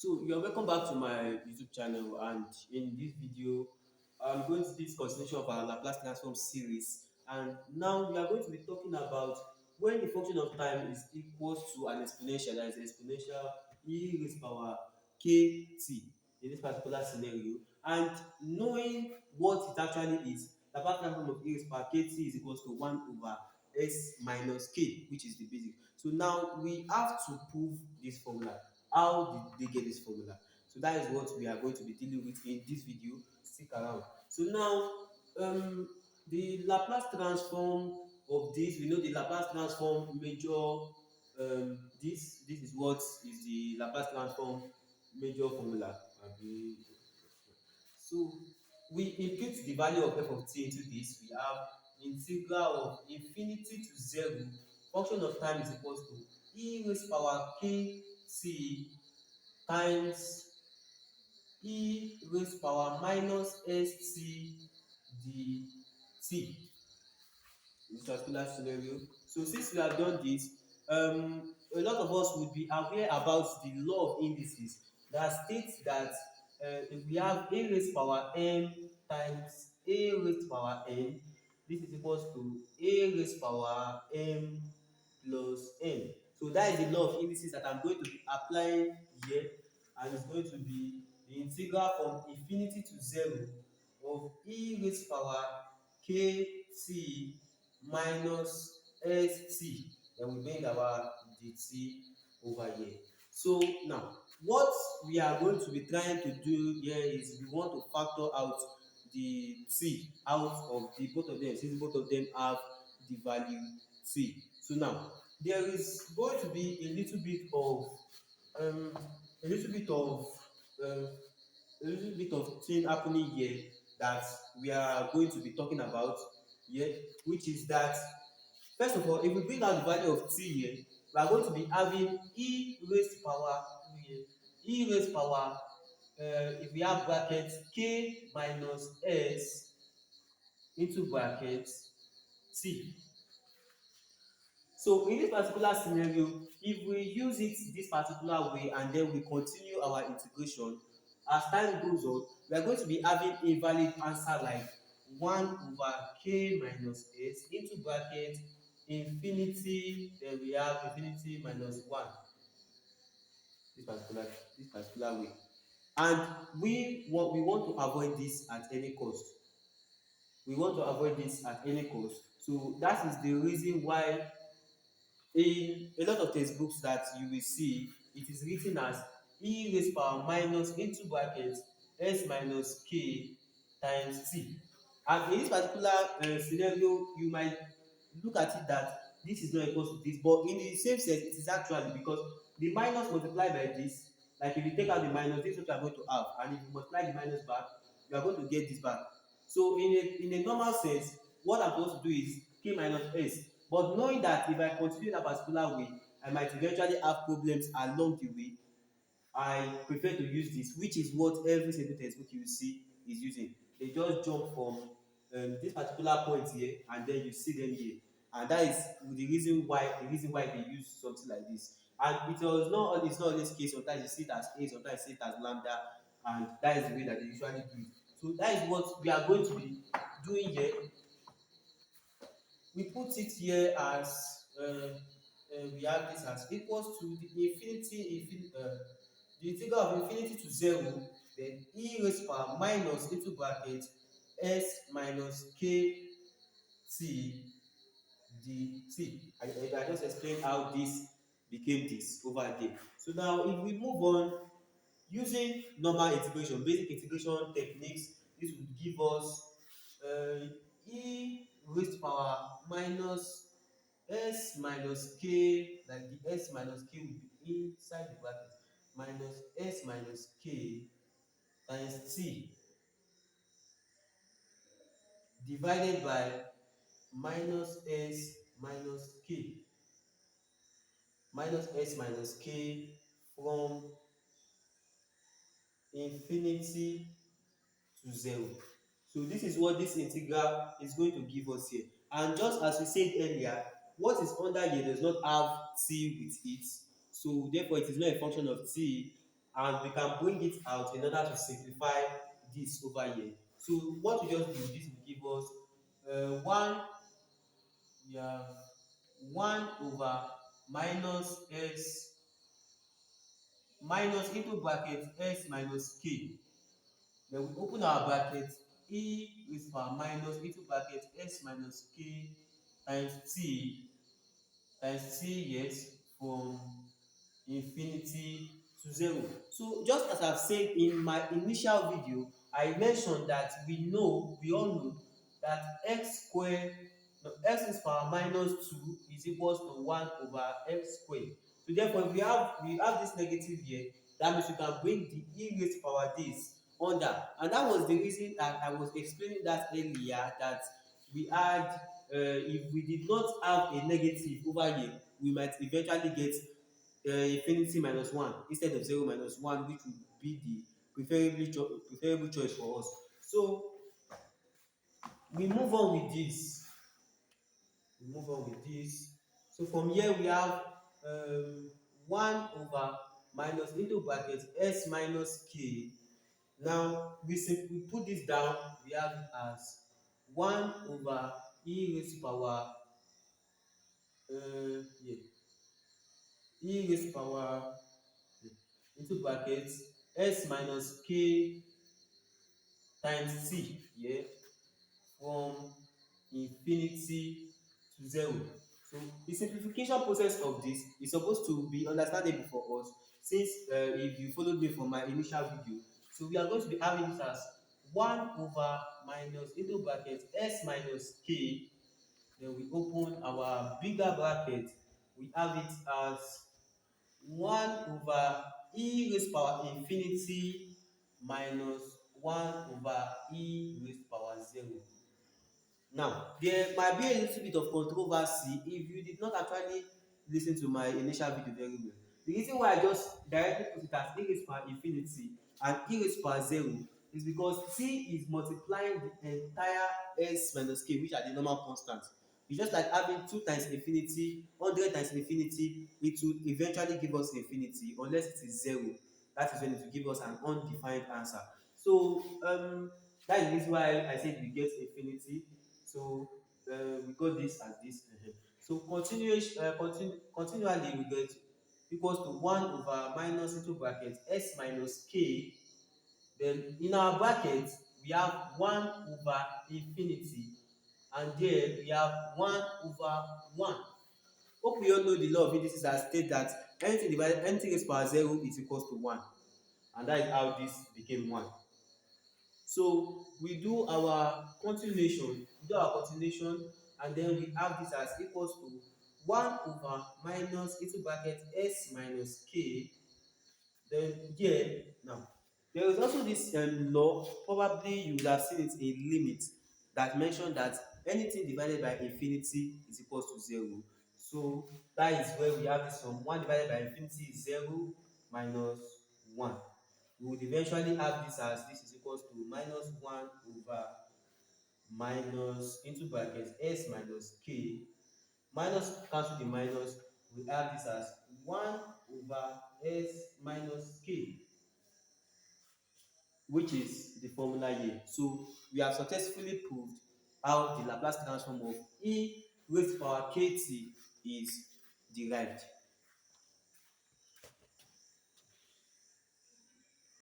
So you're welcome back to my YouTube channel, and in this video I'm going to this continuation of our Laplace transform series, and now we are going to be talking about when the function of time is equals to an exponential, that is exponential e raised power kt in this particular scenario, and knowing what it actually is. Laplace transform of e raised power kt is equals to 1 over s minus k, which is the basic. So now we have to prove this formula. How did they get this formula? So that is what we are going to be dealing with in this video. Stick around. So now, um the Laplace transform of this, we know the Laplace transform major, this is what is the Laplace transform major formula. So we impute the value of f of t into this. We have integral of infinity to 0 function of time is equals to e raised power k t times e raised power minus st dt in this particular scenario. So since we have done this, a lot of us would be aware about the law of indices that states that if we have a raised power m times a raised power n, this is equals to a raised power m plus n. So that is the law of indices that I'm going to be applying here, and it's going to be the integral from infinity to 0 of e raised power kt minus st, then we bring our dt over here. So now what we are going to be trying to do here is we want to factor out the t out of the both of them, since both of them have the value t. So now there is going to be um a little bit of um a little bit of thing happening here that we are going to be talking about here, which is that first of all, if we bring out the value of t here, we are going to be having e raised power here, e raised power, if we have bracket k minus s into bracket t. So in this particular scenario, if we use it this particular way and then we continue our integration, as time goes on, we are going to be having a valid answer like 1 over k minus s into bracket infinity, then we have infinity minus 1, this particular this particular way. And we want to avoid this at any cost. We want to avoid this at any cost. So that is the reason why in a lot of textbooks that you will see, it is written as e raised power minus into bracket s minus k times t. And in this particular scenario, you might look at it that this is not equal to this, but in the same sense it is actually, because the minus multiplied by this, like if you take out the minus, this is what you are going to have, and if you multiply the minus back, you are going to get this back. So in a normal sense, what I'm supposed to do is k minus s, but knowing that if I continue that particular way, I might eventually have problems along the way, I prefer to use this, which is what every single textbook you see is using. They just jump from this particular point here, and then you see them here, and that is the reason why they use something like this. And it's not always case. Sometimes you see it as a, sometimes you see it as lambda, and that is the way that they usually do it. So that is what we are going to be doing here. We put it here as we have this as equals to the integral of infinity to 0, then e raised power minus into bracket s minus k t dt. I just explained how this became this over there. So now if we move on using normal integration, basic integration techniques, this would give us e raised power minus s minus k, like the s minus k will be inside the bracket, minus s minus k times t divided by minus s minus k, minus s minus k from infinity to 0. So this is what this integral is going to give us here. And just as we said earlier, what is under here does not have t with it. So therefore it is not a function of t, and we can bring it out in order to simplify this over here. So what we just do, this will give us 1, we have 1 over minus s minus into bracket s minus k. Then we open our bracket, e raised to power minus into bracket s minus k times t, yes, from infinity to 0. So just as I've said in my initial video, I mentioned that we all know that x square, no, x is power minus 2 is equals to 1 over x square. So therefore, if we have this negative here, that means we can bring the e raised to power this under, and that was the reason that I was explaining that earlier, that we had if we did not have a negative over here, we might eventually get infinity minus 1 instead of 0 minus 1, which would be the preferable choice for us. So we move on with this. So from here we have 1 over minus into bracket s minus k. Now we put this down, we have it as 1 over e raised to power yeah, e raised to power into bracket s minus k times t, yeah, from infinity to 0. So the simplification process of this is supposed to be understandable for us, since if you followed me from my initial video. So we are going to be having this as 1 over minus into bracket s minus k. Then we open our bigger bracket, we have it as 1 over e raised power infinity minus 1 over e raised power 0. Now, there might be a little bit of controversy if you did not actually listen to my initial video very well. The reason why I just directly put it as e raised power infinity and e raised power 0 is because t is multiplying the entire s minus k, which are the normal constants. It's just like having 2 times infinity, 100 times infinity, it will eventually give us infinity unless it is 0. That is when it will give us an undefined answer. So that is the reason why I said we get infinity. So we got this as this. So continually we get equals to 1 over minus into bracket s minus k. Then in our bracket we have 1 over infinity, and there we have 1 over 1. Hope we all know the law of indices that state that anything raised to power 0 is equals to 1, and that is how this became 1. So we do our continuation, and then we have this as equals to 1 over minus into bracket s minus k. Then here now, there is also this law, probably you would have seen it, a limit that mentioned that anything divided by infinity is equals to 0. So that is where we have this from 1 divided by infinity is 0 minus 1. We would eventually have this as this is equals to minus 1 over minus into bracket s minus k. Minus cancel the minus, we have this as 1 over s minus k, which is the formula here. So we have successfully proved how the Laplace transform of e raised to power kt is derived.